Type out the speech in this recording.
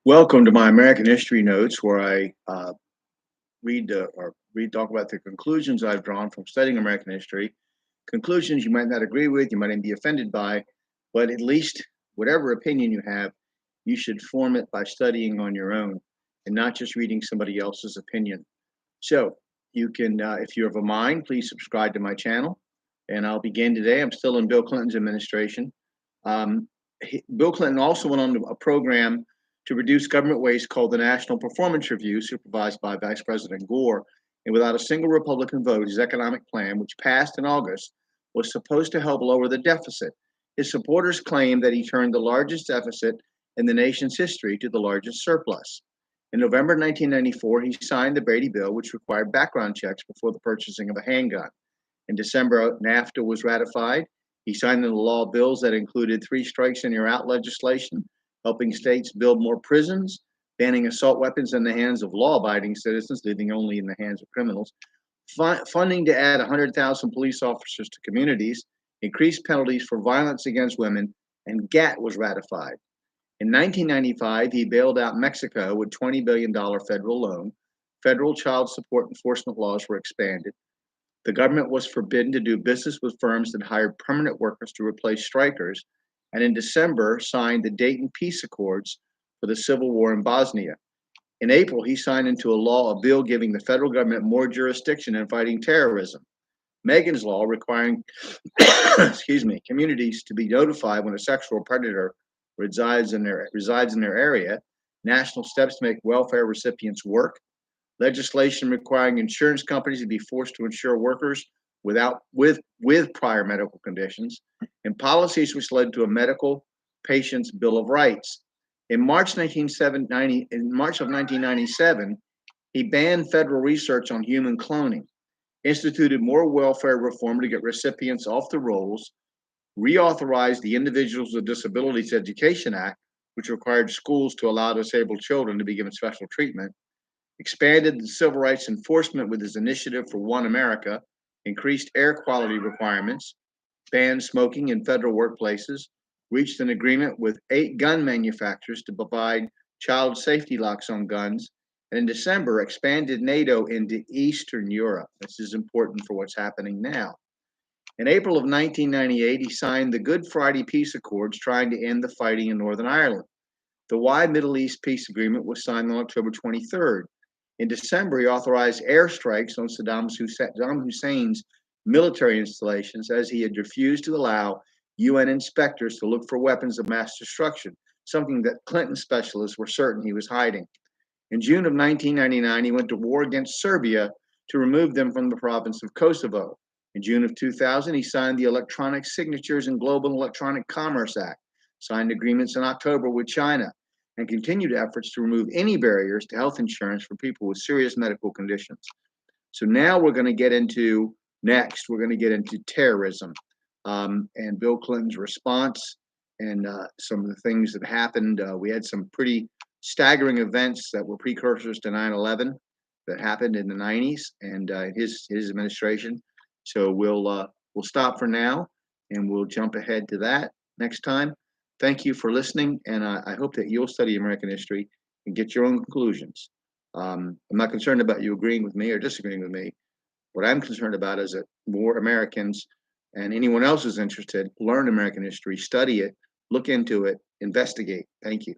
Welcome to my American History Notes, where I talk about the conclusions I've drawn from studying American history. Conclusions you might not agree with, you might even be offended by, but at least whatever opinion you have, you should form it by studying on your own and not just reading somebody else's opinion. So you can, if you have a mind, please subscribe to my channel. And I'll begin today. I'm still in Bill Clinton's administration. Bill Clinton also went on a program to reduce government waste called the National Performance Review, supervised by Vice President Gore. And without a single Republican vote, his economic plan, which passed in August, was supposed to help lower the deficit. His supporters claim that he turned the largest deficit in the nation's history to the largest surplus. In November 1994, he signed the Brady Bill, which required background checks before the purchasing of a handgun. In December, NAFTA was ratified. He signed into law bills that included three strikes and you're out legislation, helping states build more prisons, banning assault weapons in the hands of law-abiding citizens, leaving only in the hands of criminals, funding to add 100,000 police officers to communities, increased penalties for violence against women, and GATT was ratified. In 1995, he bailed out Mexico with $20 billion federal loan. Federal child support enforcement laws were expanded. The government was forbidden to do business with firms that hired permanent workers to replace strikers, and in December signed the Dayton Peace Accords for the civil war in Bosnia. In April, he signed into a bill giving the federal government more jurisdiction in fighting terrorism. Megan's Law requiring communities to be notified when a sexual predator resides in their area. National steps to make welfare recipients work. Legislation requiring insurance companies to be forced to insure workers with prior medical conditions, and policies which led to a medical patients' bill of rights. In March of 1997, he banned federal research on human cloning, instituted more welfare reform to get recipients off the rolls, reauthorized the Individuals with Disabilities Education Act, which required schools to allow disabled children to be given special treatment, expanded the civil rights enforcement with his initiative for One America, increased air quality requirements, banned smoking in federal workplaces, reached an agreement with 8 gun manufacturers to provide child safety locks on guns, and in December expanded NATO into Eastern Europe. This is important for what's happening now. In April of 1998, he signed the Good Friday Peace Accords, trying to end the fighting in Northern Ireland. The Wide Middle East Peace Agreement was signed on October 23rd. In December, he authorized airstrikes on Saddam Hussein's military installations, as he had refused to allow UN inspectors to look for weapons of mass destruction, something that Clinton specialists were certain he was hiding. In June of 1999, he went to war against Serbia to remove them from the province of Kosovo. In June of 2000, he signed the Electronic Signatures and Global Electronic Commerce Act, signed agreements in October with China, and continued efforts to remove any barriers to health insurance for people with serious medical conditions. So now we're going to get into terrorism and Bill Clinton's response and some of the things that happened. We had some pretty staggering events that were precursors to 9/11 that happened in the 90s and his administration. So we'll stop for now and we'll jump ahead to that next time. Thank you for listening, and I hope that you'll study American history and get your own conclusions. I'm not concerned about you agreeing with me or disagreeing with me. What I'm concerned about is that more Americans and anyone else who's interested learn American history, study it, look into it, investigate. Thank you.